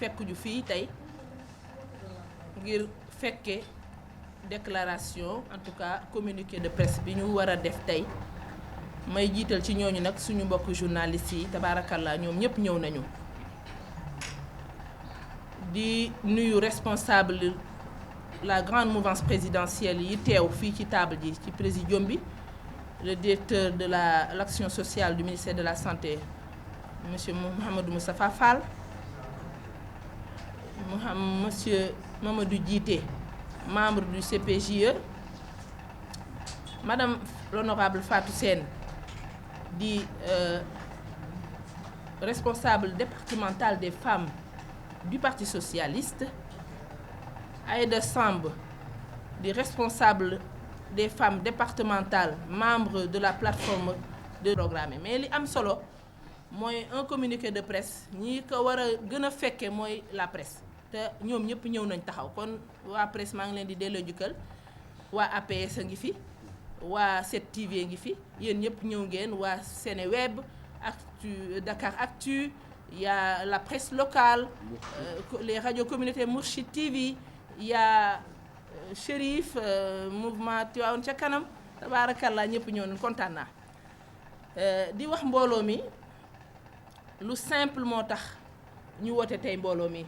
fekk ju fii tey ngir fekke déclaration en tout cas communiqué de presse bi ñu war a def tey may jiital ci ñooñu nag suñu mbokk journalistes yi tabaarakallaa ñoom ñëpp ñëw nañu di nuyu responsable la grande mouvance présidentielle yi teew fii ci table ji ci présidium bi le directeur de l'action sociale du ministère de la santé monsieur Mouhamadou Moustapha Fall monsieur Mamadou Djité membre du CPJE madame l'honorable Fatou Sène di responsable départementale des femmes du Parti socialiste, Aïda Samb di responsable des femmes départementales membre de la plateforme de programme. Mais li am solo mooy un communiqué de presse ñi ko war a gën a fekke mooy la presse te ñoom ñëpp ñëw nañ taxaw kon waa presse maa ngi leen di delloo jukkal waa APS a ngi fi waa 7TV ngi fi yéen ñëpp ñëw ngeen waa Seneweb Actu Dakar Actu y a la presse locale les radios communautaires Mourchid TV y a Chérif mouvement Tivaouane ca kanam tabaarakallaa ñëpp ñëw nañ kontaan naa di wax mbooloo mi lu simple moo tax ñu woote tey mbooloo mi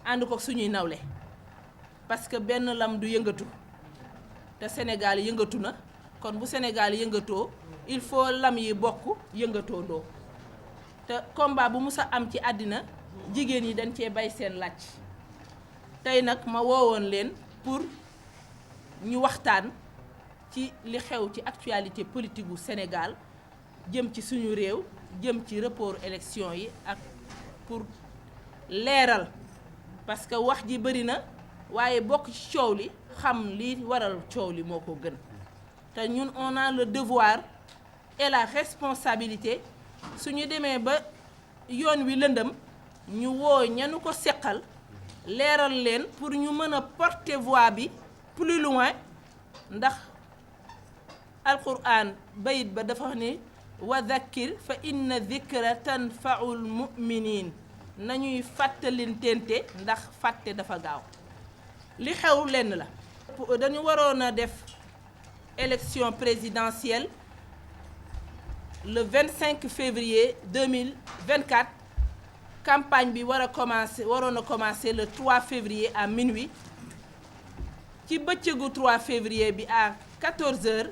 ànd ko suñuy nawle parce que benn lam du yëngatu te Sénégal yëngatu na kon bu Sénégal yëngatoo il faut lam yi bokk yëngatoo ndoo te combat bu mus a am ci àddina jigéen yi dañ cee bay seen làcc tey nag ma woowoon leen pour ñu waxtaan ci li xew ci actualité politique gu Sénégal jëm ci suñu réew jëm ci report élection yi ak pour leeral parce que wax ji bëri na waaye bokk ci coow li xam li waral coow li moo ko gën te ñun on a le devoir et la responsabilité suñu demee ba yoon wi lëndëm ñu woo ñanu ko seqal leeral leen pour ñu mën a porter voix bi plus loin ndax alquran bayit ba dafa wax ni wa dhakkir fa inna dhikra tanfaul muminin nañuy fàttalintente ndax fàtte dafa gaaw li xew lenn la dañu waroon a def élection présidentielle le 25 février 2024 campagne bi waroon a commencer le 3 février à minuit ci bëccëgu 3 février bi à 14h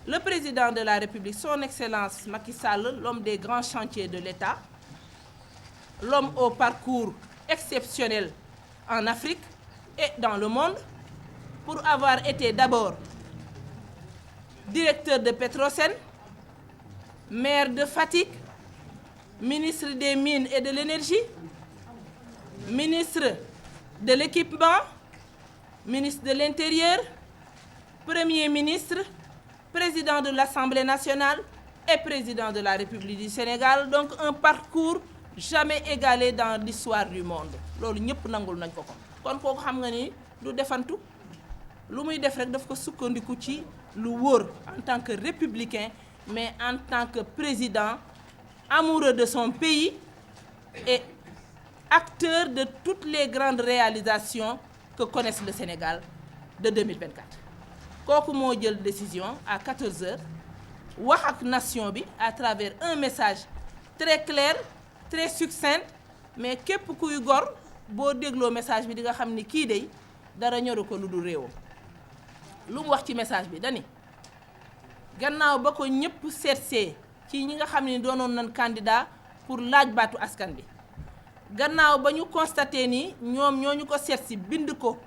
le président de la République son excellence Macky Sall l'homme des grands chantiers de l'État l'homme au parcours exceptionnel en Afrique et dans le monde pour avoir été d'abord directeur de Petrosen, maire de Fatick, ministre des Mines et de l'Énergie, ministre de l'Équipement, ministre de l'Intérieur, Premier ministre, président de l'Assemblée nationale et président de la République du Sénégal. Donc un parcours jamais égalé dans l'histoire du monde. loolu ñëpp nangul nañ ko ko kon kooku xam nga ni du defantu lu muy def rek daf ko sukkandiku ci lu wóor en tant que républicain mais en tant que président amoureux de son pays et acteur de toutes les grandes réalisations que connaisse le Sénégal de 2024 kooku moo jël décision à 14h wax ak nation bi à travers un message très clair très succinct mais képp kuy gor boo dégloo message bi di nga xam ni kii dey dara ñoru ko lu dul réewam lu mu wax ci message bi dani gannaaw ba ko ñëpp seetsee ci ñi nga xam ni doonoon nañ candidat pour laaj baatu askan bi gannaaw ba ñu constaté ni ñoom ñoo ñu ko seet si bind ko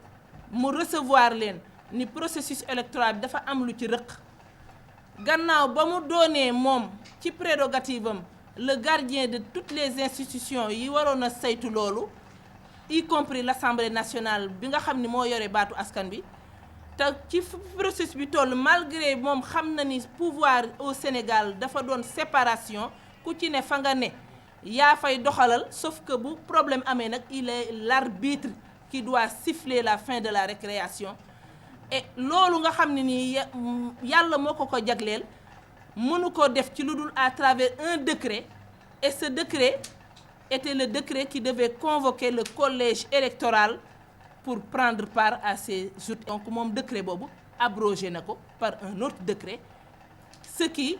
mu recevoir leen ni processus électoral bi dafa am lu ci rëq gannaaw ba mu doonee moom ci prérogative am le gardien de toutes les institutions yi waroon a saytu loolu y compris l'Assemblée nationale bi nga xam ni moo yore baatu askan bi te ci processus bi toll malgré moom xam na ni pouvoir au Sénégal dafa doon séparation ku ci ne fa nga ne yaa fay doxalal sauf que bu problème amee nag il est l'arbitre qui doit siffler la fin de la récréation et loolu nga xam ne nii yàlla moo ko ko jagleel mënu ko def ci lu dul à travers un décret et ce décret était le décret qui devait convoquer le collège électoral pour prendre part à ces joutes. Donc moom décret boobu abrogé na ko par un autre décret, ce qui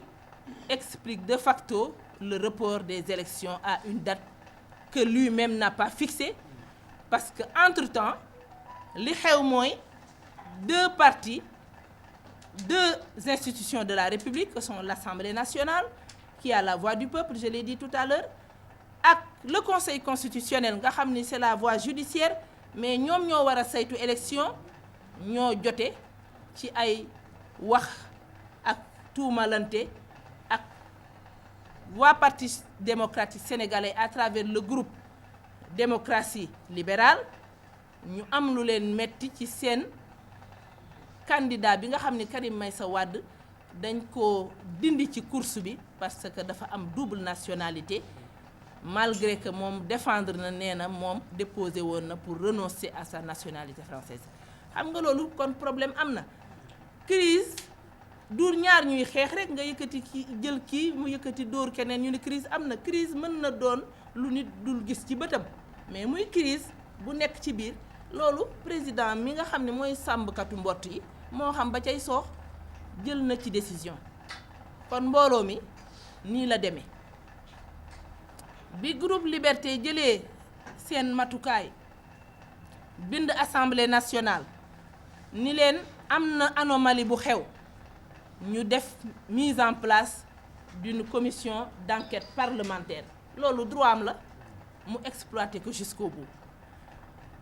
explique de facto le report des élections à une date que lui-même n'a pas fixée, parce que entre-temps li xew mooy deux partis, deux institutions de la République que sont l'Assemblée nationale qui a la voix du peuple, je l'ai dit tout à l'heure, ak le Conseil constitutionnel nga xam ni c'est la voie judiciaire, mais ñoom ñoo war a saytu élection, ñoo jote ci ay wax ak tuumalante ak waa parti démocratique sénégalais à travers le groupe démocratie libérale. ñu am lu leen metti ci seen candidat bi nga xam ni Karim Meïssa Wade dañ ko dindi ci course bi parce que dafa am double nationalité, malgré que moom défendre na, nee na moom déposé woon na pour renoncer à sa nationalité française. xam nga loolu kon problème am na. Crise du ñaar ñuy xeex rek nga yëkkati ki jël kii mu yëkkati dóor keneen ñu ne crise am na. Crise mën na doon lu nit dul gis ci bëtam, mais muy crise bu nekk ci biir, loolu président mi nga xam ne mooy sàmbkatu mbott yi moo xam ba cay soox jël na ci décision. kon mbooloo mi nii la demee. bi groupe Liberté jëlee seen matukaay bind Assemblée nationale ni leen am na anomalie bu xew, ñu def mise en place d'une commission d'enquête parlementaire. loolu droit am la mu exploiter ko jusqu'au bout.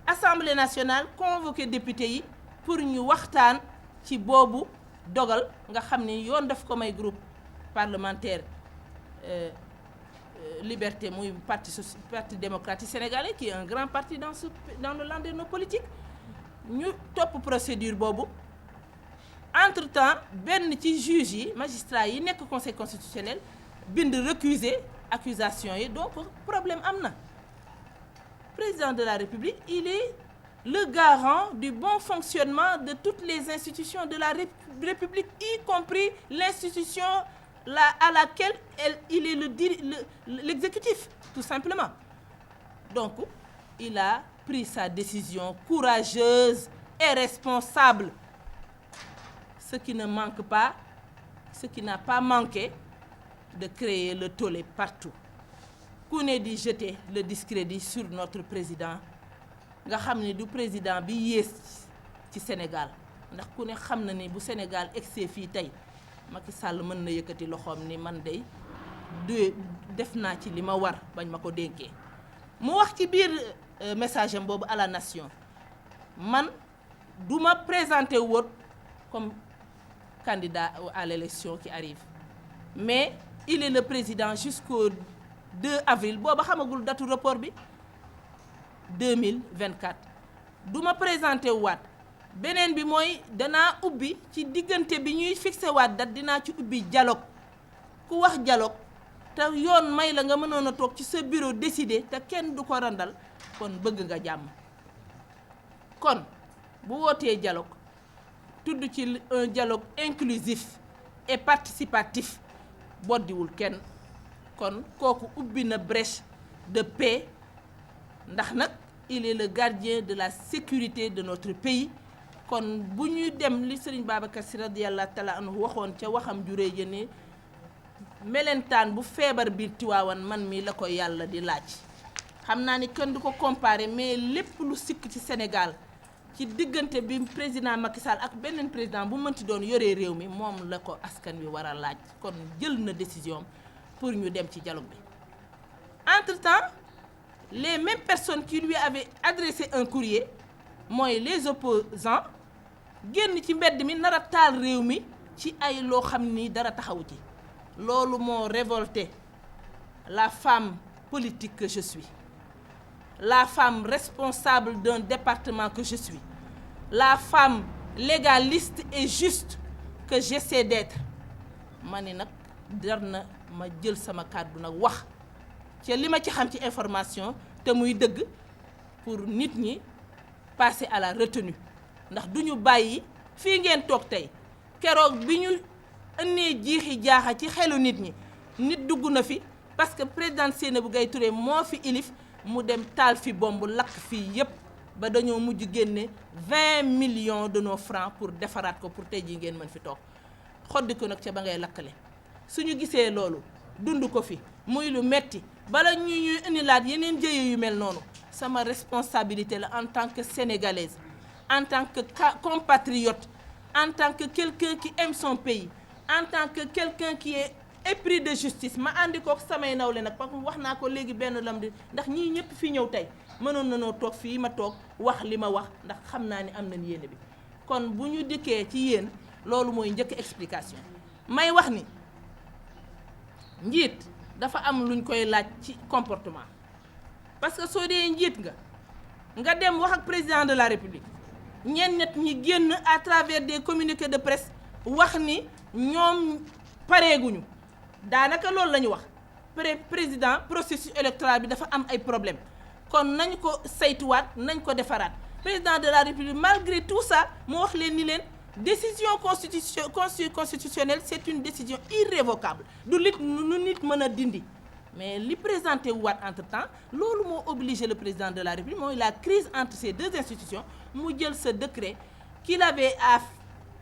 Assemblée nationale convoqué député yi pour ñu waxtaan ci boobu dogal nga xam ni yoon daf ko may groupe parlementaire Liberté muy parti démocratique sénégalais qui est un grand parti dans le landerneau politique. ñu topp procédure boobu. Entre-temps benn ci juge yi magistrat yi nekk conseil constitutionnel bind récuser accusation yi, donc problème am na. Président de la République, il est le garant du bon fonctionnement de toutes les institutions de la République, y compris l'institution à laquelle il est l'exécutif, tout simplement. Donc, il a pris sa décision courageuse et responsable, ce qui ne manque pas, ce qui n'a pas manqué de créer le tollé partout. ku ne di jeter le discrédit sur notre président nga xam ne du président bi yées ci Sénégal, ndax ku ne xam na ni bu Sénégal egsee fii tey Macky Sall mën na yëkkati loxoom ni man dey def naa ci li ma war bañ ma ko dénkee. mu wax ci biir message am boobu à la nation, man du ma présenter woon comme candidat à l'élection qui arrive, mais il est le président jusqu'au 2 avril booba xamagul datu report bi 2024. du ma présenté waat. beneen bi mooy danaa ubbi ci diggante bi ñuy fixé waat date dinaa ci ubbi dialogue. ku wax dialogue te yoon may la nga mënoon a toog ci sa bureau décider te kenn du ko randal, kon bëgg nga jàmm. kon bu wootee dialogue tudd ci un dialogue inclusif et participatif boddiwul kenn. kon kooku ubbi na brèche de paix, ndax nag il est le gardien de la sécurité de notre pays. kon bu ñuy dem li Serigne Babacar Sy radiyallahu taala anhu waxoon ca waxam ju réy ja ni melentaan bu feebar biir Tiwaawan man mi la ko yàlla di laaj. xam naa ni kenn du ko comparer, mais lépp lu sikk ci Sénégal ci diggante bi président Macky Sall ak beneen président bu mënti doon yoree réew mi moom la ko askan wi war a laaj. kon jël na décision pour ñu dem ci dialogue bi. Entre-temps, les mêmes personnes qui lui avaient adressé un courrier, mooy les opposants, génn ci mbedd mi nar a taal réew mi ci ay loo xam ni dara taxawu ci. loolu moo révolté la femme politique que je suis, la femme responsable d'un département que je suis, la femme légaliste et juste que j'essaie d'être. ma ni nag jar na ma jël sama kàddu nag wax ci li ma ci xam ci information te muy dëgg pour nit ñi passer à la retenue, ndax du ñu bàyyi fii ngeen toog tey keroog bi ñu ënnee jiixi jaaxa ci xelu nit ñi, nit dugg na fi parce que président Seynabou Gaye Touré moo fi ilif mu dem taal fi bomb lakk fii yépp ba dañoo mujj génne 20 millions de nos francs pour defaraat ko pour tey jii ngeen mën fi toog xoddi ko nag ca ba ngay lakkale suñu gisee loolu dund ko fi muy lu metti bala ñuy indilaat yeneen jëye yu mel noonu sama responsabilité la en tant que sénégalaise, en tant que compatriote, en tant que quelqu'un qui aime son pays, en tant que quelqu'un qui est épris de justice. Ma andi ko samay nawle nag parce que wax naa ko léegi benn lam di ndax ñii ñëpp fi ñëw tey mënoon nañoo toog fii ma toog wax li ma wax ndax xam naa ni am nañ yéene bi kon bu ñu dikkee ci yéen loolu mooy njëkk explication may wax ni njiit dafa am luñ koy laaj ci comportement parce que soo dee njiit nga dem wax ak président de la république ñenn nit ñi génn à travers des communiqués de presse wax ni ñoom pareeguñu daanaka loolu la ñu wax président processus électoral bi dafa am ay problème kon nañ ko saytuwaat nañ ko defaraat président de la république malgré tout ça mu wax leen ni leen décision constitutionnelle c'est une décision irrévocable du lit nu nit mën a dindi mais li présenté waat entre-temps loolu moo obligé le président de la république mooy la crise entre ces deux institutions mu jël ce décret qu'il avait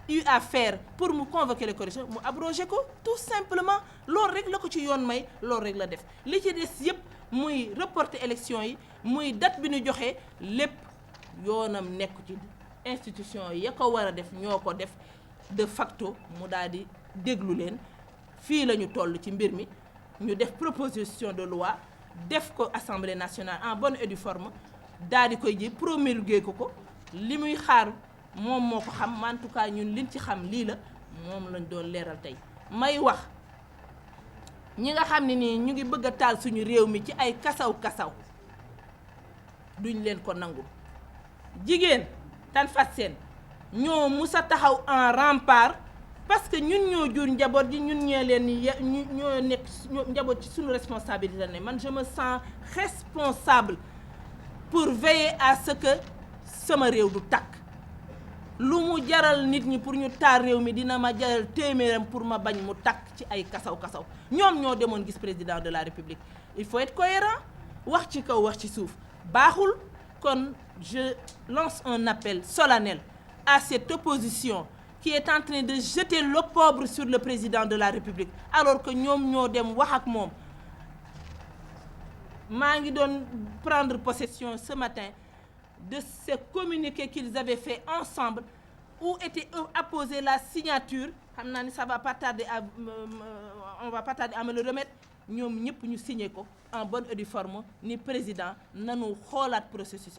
eu à faire pour mu convoquer les corrections mu abrogé ko tout simplement loolu rek la ko ci yoon may loolu rek la def li ci des yëpp muy reporter élection yi muy date bi ñu joxe lépp yoonam nekk ci institution ya ko war a def ñoo ko def de facto mu daal di déglu leen fii la ñu toll ci mbir mi ñu def proposition de loi def ko assemblée nationale en bonne et due forme daal di koy ji promulguer ko li muy xaar moom moo ko xam en tout cas ñun liñ ci xam lii la moom lañ doon leeral tey may wax ñi nga xam ne nii ñu ngi bëgg a taal suñu réew mi ci ay kasaw duñ leen ko nangul jigéen tan fat seen ñoo musa taxaw en rempart parce que ñun ñoo jur njaboot ji ñun ñee leen ñoo nekk njaboot ci suñu responsabilité ne man je me sens responsable pour veiller à ce que sama réew du takk lu mu jaral nit ñi pour ñu taal réew mi dina ma jaral téeméeram pour ma bañ mu takk ci ay kasaw ñoom ñoo demoon gis président de la république il faut être cohérent wax ci kaw wax ci suuf baaxul kon je lance un appel solennel à cette opposition qui est en train de jeter l'opprobre sur le président de la République alors que ñoom ñoo dem wax ak moom maa ngi doon prendre possession ce matin de ce communiqué qu'ils avaient fait ensemble où était apposée la signature xam naa ni ça va pas tarder à on va pas tarder à me le remettre ñoom ñëpp ñu signé ko en bonne et due forme ni président nanu xoolaat processus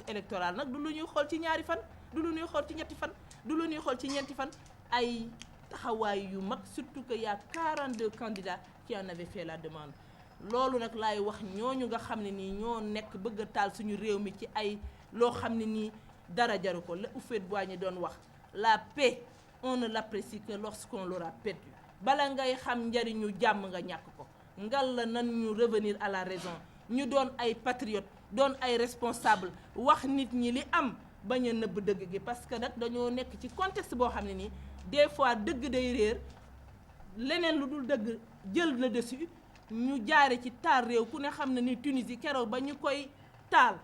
électoral nag du lu ñuy xool ci ñaari fan du lu ñuy xool ci ñetti fan du lu ñuy xool ci ñeenti fan ay taxawaay yu mag surtout que y a 42 candidats qui en avaient fait la demande loolu nag laay wax ñooñu nga xam ne nii ñoo nekk bëgg a taal suñu réew mi ci ay loo xam ne nii dara jaru ko la Houphouët-Boigny doon wax la paix on ne l'apprécie que lorsqu'on l'aura perdue bala ngay xam njariñu jàmm nga ñàkk ko ngal la nan ñu revenir à la raison ñu doon ay patriotes doon ay responsables wax nit ñi li am bañ a nëbb dëgg gi parce que nag dañoo nekk ci contexte boo xam ne nii des fois dëgg day réer leneen lu dul dëgg jël na dessus ñu jaare ci taal réew ku ne xam ne ni Tunisie keroog ba ñu koy taal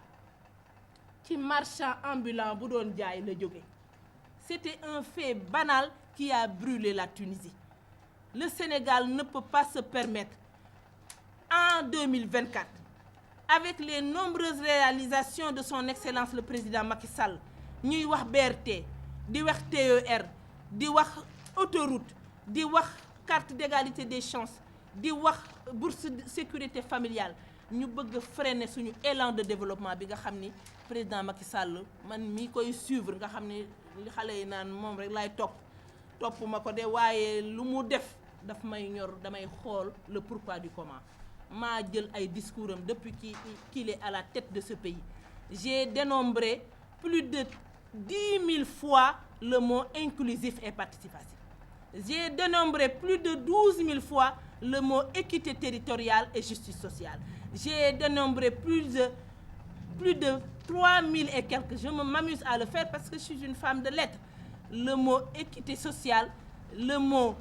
ci marchand ambulant bu doon jaay la jóge c'était un fait banal qui a brûlé la Tunisie. Le Sénégal ne peut pas se permettre en 2024 avec les nombreuses réalisations de son excellence le président Macky Sall ñuy wax BRT di wax TER di wax autoroute di wax carte d'égalité des chances di wax bourse de sécurité familiale ñu bëgg freiner suñu élan de développement bi nga xam ni président Macky Sall man mi koy suivre nga xam ni li xale yi naan moom rek laay topp ma ko de waaye lu mu def daf may ñor damay xool le pourquoi du comment maa jël ay discours am depuis qu'il est à la tête de ce pays j'ai dénombré plus de 10 000 fois le mot inclusif et participatif j'ai dénombré plus de 12 000 fois le mot équité territoriale et justice sociale j'ai dénombré plus de 3 000 et quelques je m'amuse à le faire parce que je suis une femme de lettres le mot équité sociale le mot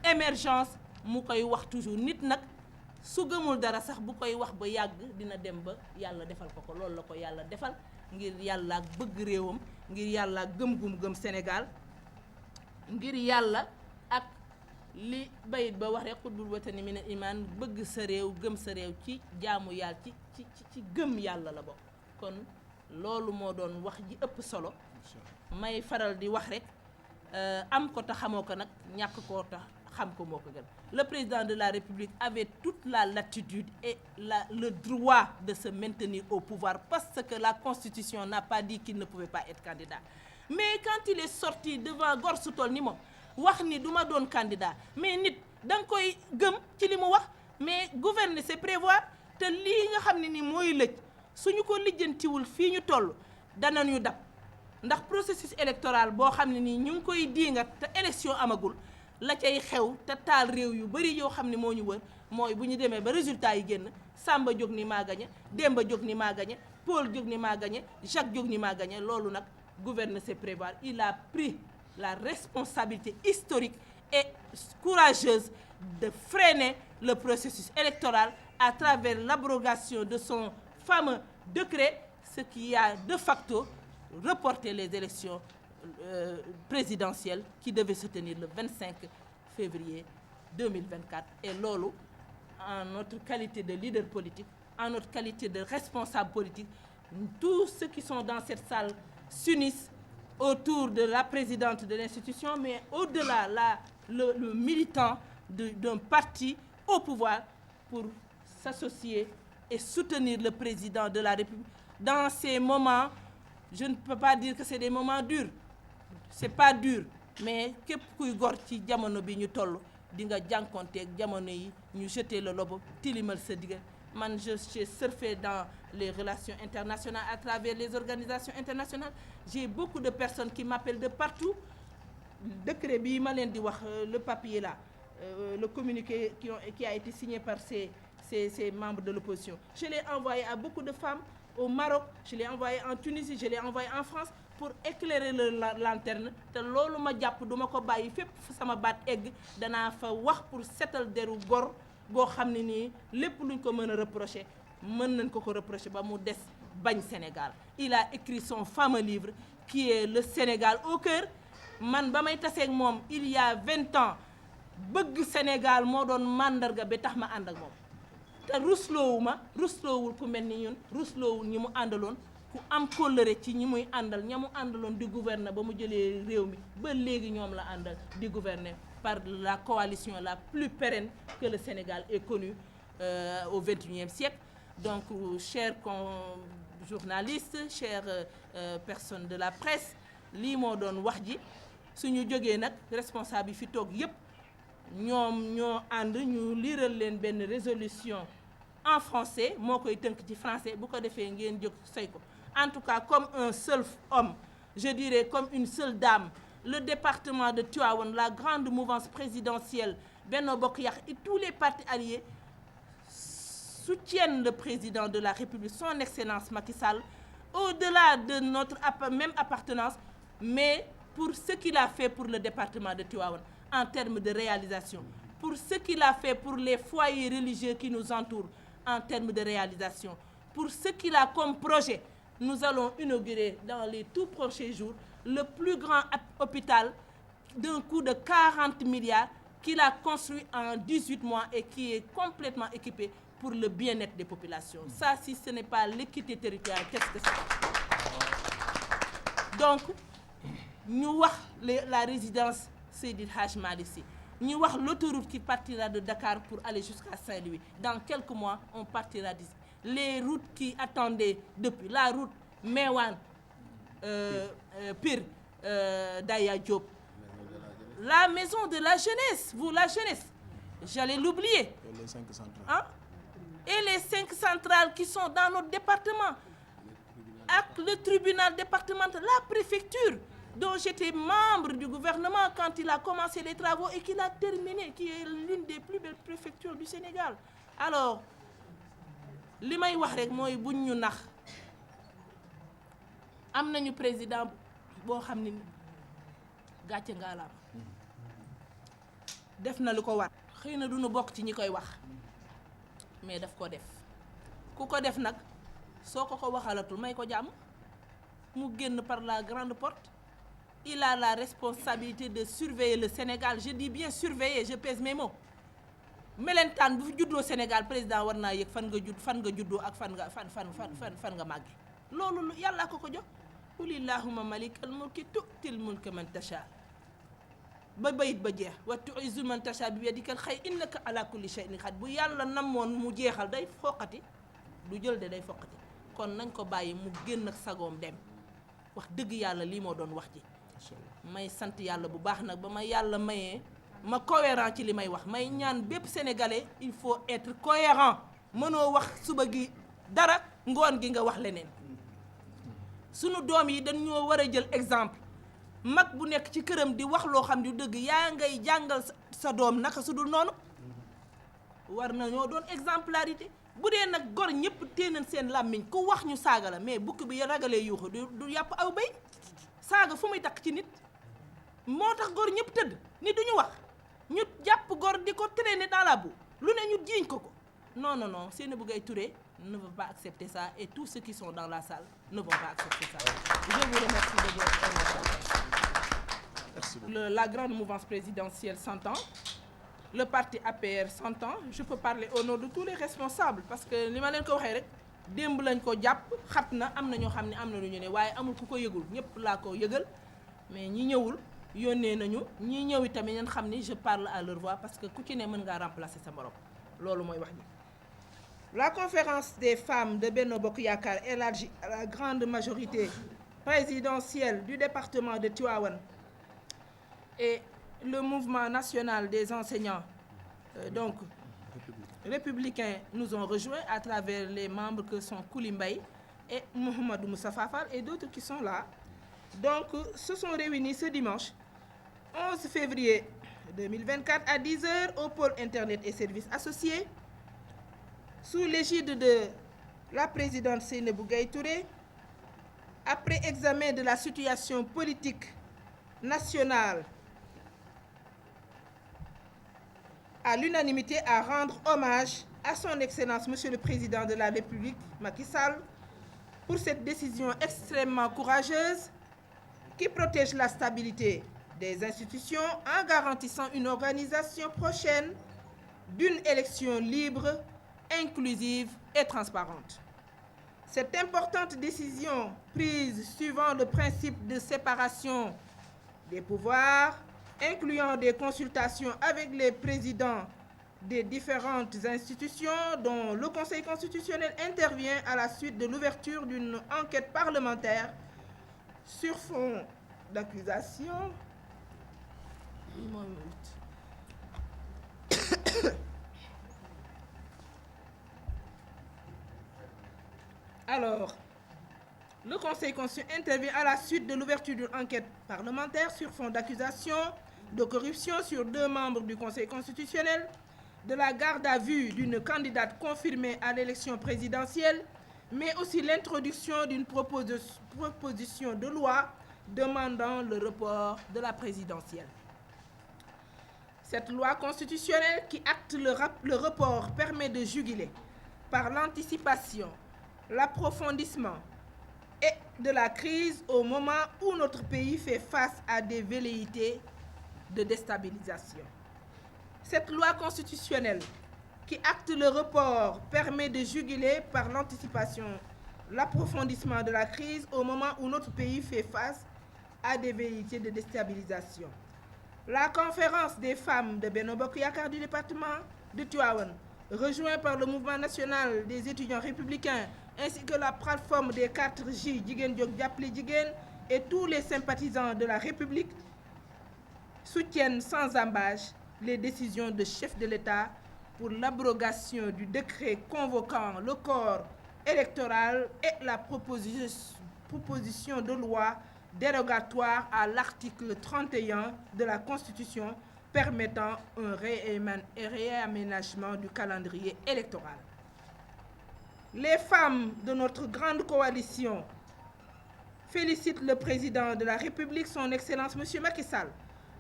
émergence mu koy wax toujours nit nag su gëmul dara sax bu koy wax ba yàgg dina dem ba yàlla defal ko loolu la ko yàlla defal ngir yàlla ak bëgg réewam ngir yàlla ak gëm Sénégal ngir yàlla ak li bayit ba wax rek xutbul watani min al iman bëgg sa réew gëm sa réew ci jaamu yàlla ci gëm yàlla la bokk. kon loolu moo doon wax ji ëpp solo may faral di wax rek am ko te xamoo ko nag ñàkk koo tax xam ko moo ko gën. Le président de la République avait toute la latitude et le droit de se maintenir au pouvoir parce que la Constitution n'a pas dit qu'il ne pouvait pas être candidat. Mais quand il est sorti devant gor su toll ni moom wax ni du ma doon candidat mais nit da nga koy gëm ci li mu wax mais gouverner c'est prévoir te lii nga xam ne ni mooy lëj suñu ko lijjantiwul fii ñu toll danañu dab ndax processus électoral boo xam ne nii ñu ngi koy diingat te élection amagul la cay xew te taal réew yu bari yoo xam ne moo ñu wër mooy bu ñu demee ba résultat yi génn Samba jóg ni maa gañe Demba jóg ni maa gañe Paul jóg ni maa gañe Jacques jóg ni maa gañe loolu nag gouverner c'est prévoir. Il a pris la responsabilité historique et courageuse de freiner le processus électoral à travers l'abrogation de son fameux décret, ce qui a de facto reporté les élections présidentielles qui devaient se tenir le 25 février 2024. Et loolu, en notre qualité de leader politique, en notre qualité de responsable politique, tous ceux qui sont dans cette salle s'unissent autour de la présidente de l'institution, mais au-delà, le militant d'un parti au pouvoir pour s'associer et soutenir le président de la République dans ces moments. Je ne peux pas dire que c'est des moments durs, c'est pas dur, mais képp kuy gor ci jamono bi ñu toll di nga jànkonteeg jamono yi ñu jeter le lobo tilimal sa digga. Man j'ai surfé dans les relations internationales à travers les organisations internationales. J'ai beaucoup de personnes qui m'appellent de partout. Décret bi ma leen di wax le papier là, le communiqué qui a été signé par ces membres de l'opposition. Je l'ai envoyé à beaucoup de femmes au Maroc, je l'ai envoyé en Tunisie, je l'ai envoyé en France pour éclairer la lanterne. te loolu ma jàpp duma ko bàyyi fépp fu sama baat egg danaa fa wax pour setal deru gor boo xam ne nii lépp luñ ko mën a reprocher mën nañ ko reprocher ba mu des bañ Sénégal. Il a écrit son fameux livre qui est Le Sénégal au cœur. Man ba may taseeg moom il y a 20 ans bëgg Sénégal moo doon màndarga ba tax ma ànd ak moom te rusloowul ku mel ni ñun rusloowul ñi mu àndaloon ku am kóllëre ci ñi muy àndal ña mu àndaloon di gouverner ba mu jëlee réew mi ba léegi ñoom la àndal di gouverner par la coalition la plus pérenne que le Sénégal ait connue au XXIe siècle. Donc chers journalistes, chères personnes de la presse, lii moo doon wax ji suñu jógee nag responsable yi fi toog yépp ñoom ñoo ànd ñu liiral leen benn résolution en français moo koy tënk ci français bu ko defee ngeen jóg say ko. En tout cas, comme un seul homme, je dirais comme une seule dame, le département de Tivaouane, la grande mouvance présidentielle, Benno Bokk Yakaar et tous les partis alliés soutiennent le président de la République, son Excellence Macky Sall, au-delà de notre même appartenance, mais pour ce qu'il a fait pour le département de Tivaouane en termes de réalisation, pour ce qu'il a fait pour les foyers religieux qui nous entourent en termes de réalisation, pour ce qu'il a comme projet. Nous allons inaugurer dans les tout prochains jours le plus grand hôpital d'un coût de 40 milliards qu'il a construit en 18 mois et qui est complètement équipé pour le bien-être des populations. Ça, si ce n'est pas l'équité territoriale, qu'est-ce que c'est? Donc, ñu wax la résidence Seydi Hadj Malick Sy, ñu wax l'autoroute qui partira de Dakar pour aller jusqu'à Saint-Louis. Dans quelques mois, on partira d'ici. Les routes qui attendaient depuis, la route Mewane, Pire, Daya Diop, la maison de la jeunesse, la jeunesse, j'allais l'oublier. Et les 5 centrales. Hein? Et les 5 centrales qui sont dans notre département, avec le tribunal départemental, la préfecture, dont j'étais membre du gouvernement quand il a commencé les travaux et qu'il a terminé, qui est l'une des plus belles préfectures du Sénégal. Alors, li may wax rek mooy buñ ñu nax am nañu président boo xam ne gàcce ngaalaam def na lu ko war. Xëy na duñu bokk ci ñi koy wax mais daf ko def ku ko def nag soo ko waxalatul may ko jàmm mu génn par la grande porte. Il a la responsabilité de surveiller le Sénégal. Je dis bien surveiller, je pèse mes mots. melentaan bu fi juddoo Sénégal président war naa yëg fan nga juddoo ak fan nga màgge loolu yàllaa ko jox qulillahumma malikal mulki tu'til mulka man tasha ba bayit ba jeex wa tu'izzu man tasha bi yadikal xayr innaka ala kulli shay'in qadir bu yàlla namoon mu jeexal day foqati du jël de day foqati kon nañ ko bàyyi mu génn ak sagoom dem wax dëgg yàlla lii moo doon wax ji may sant yàlla bu baax nag ba ma yàlla mayee ma cohérent ci li may wax may ñaan bépp sénégalais il faut être cohérent mënoo wax suba gi dara ngoon gi nga wax leneen sunu doom yi dañoo war a jël exemple mag bu nekk ci këram di wax loo xam ne du dëgg yaa ngay jàngal sa doom naka su dul noonu war nañoo doon exemplarité bu dee nag gor ñëpp téenal seen làmmiñ ku wax ñu saaga la mais bukk bi ragalee yuuxu du yàpp aw béy saaga fu muy takk ci nit moo tax gor ñëpp tëdd ni duñu wax ñu jàpp gor di ko traîner dans la boue lu ne ñu jiiñ ko non non non Seynabou Gaye Touré ne veut pas accepter ça et tous ceux qui sont dans la salle ne vont pas accepter ça. Je vous remercie de votre attention. La grande mouvance présidentielle s'entend, le parti APR s'entend. Je peux parler au nom de tous les responsables parce que li ma leen ko waxee rek démb lañ ko jàpp xat na am na ñoo xam ne am na lu ñu ne waaye amul ku ko yëgul ñëpp laa ko yëgal mais ñi ñëwul yónnee nañu ñi ñëw itamit ngeen xam ni je parle à leur voix parce que ku ci ne mën ngaa remplacer sa morom loolu mooy wax ji. La conférence des femmes de Benno Bokk Yaakaar élargie à la grande majorité présidentielle du département de Tivaouane et le mouvement national des enseignants donc républicains nous ont rejoints à travers les membres que sont Kouli Mbaye et Mouhamadou Moustapha Fall et d'autres qui sont là. Donc se sont réunis ce dimanche 11 février 2024 à 10h au pôle Internet et services associés sous l'égide de la présidente Seynabou Gaye Touré, après examen de la situation politique nationale, à l'unanimité à rendre hommage à son Excellence Monsieur le Président de la République, Macky Sall, pour cette décision extrêmement courageuse qui protège la stabilité des institutions en garantissant une organisation prochaine d'une élection libre, inclusive et transparente. Cette importante décision prise suivant le principe de séparation des pouvoirs, incluant des consultations avec les présidents des différentes institutions dont le Conseil constitutionnel intervient à la suite de l'ouverture d'une enquête parlementaire sur fond d'accusation. Alors, le Conseil constitutionnel intervient à la suite de l'ouverture d'une enquête parlementaire sur fond d'accusation de corruption sur 2 membres du Conseil constitutionnel, de la garde à vue d'une candidate confirmée à l'élection présidentielle, mais aussi l'introduction d'une proposition de loi demandant le report de la présidentielle. Cette loi constitutionnelle qui acte le report permet de juguler par l'anticipation, l'approfondissement et de la crise au moment où notre pays fait face à des velléités de déstabilisation. Cette loi constitutionnelle qui acte le report permet de juguler par l'anticipation, l'approfondissement de la crise au moment où notre pays fait face à des velléités de déstabilisation. La conférence des femmes de Benno Bokk Yaakaar du département de Tivaouane, rejoint par le mouvement national des étudiants républicains ainsi que la plateforme des 4J Jigéen Jóg Jàppale Jigéen et tous les sympathisants de la République soutiennent sans ambages les décisions de chef de l'État pour l'abrogation du décret convoquant le corps électoral et la proposition de loi dérogatoire à l'article 31 de la Constitution permettant un réaménagement du calendrier électoral. Les femmes de notre grande coalition félicitent le président de la République, son Excellence Monsieur Macky Sall,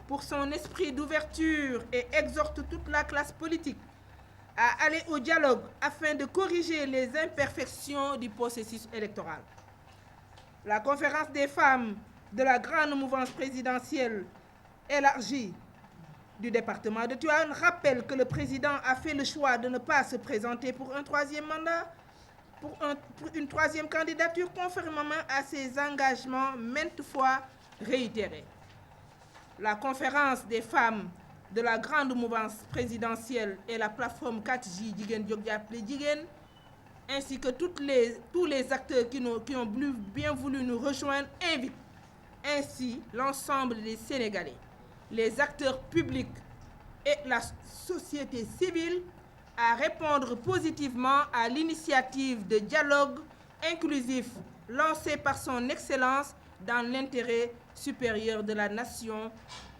pour son esprit d'ouverture et exhortent toute la classe politique à aller au dialogue afin de corriger les imperfections du processus électoral. La conférence des femmes de la grande mouvance présidentielle élargie du département de Tivaouane rappelle que le président a fait le choix de ne pas se présenter pour un troisième mandat, pour une troisième candidature, conformément à ses engagements maintes fois réitérés. La conférence des femmes de la grande mouvance présidentielle et la plateforme 4J Jigéen Jóg Jàppale Jigéen, ainsi que tous les acteurs qui ont bien voulu nous rejoindre, invitent ainsi l'ensemble des Sénégalais, les acteurs publics et la société civile à répondre positivement à l'initiative de dialogue inclusif lancée par son Excellence dans l'intérêt supérieur de la nation,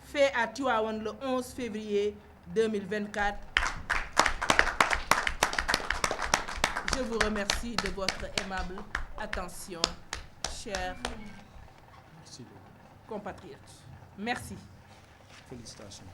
fait à Tivaouane le 11 février 2024. Je vous remercie de votre aimable attention, chers compatriotes. Merci. Félicitations.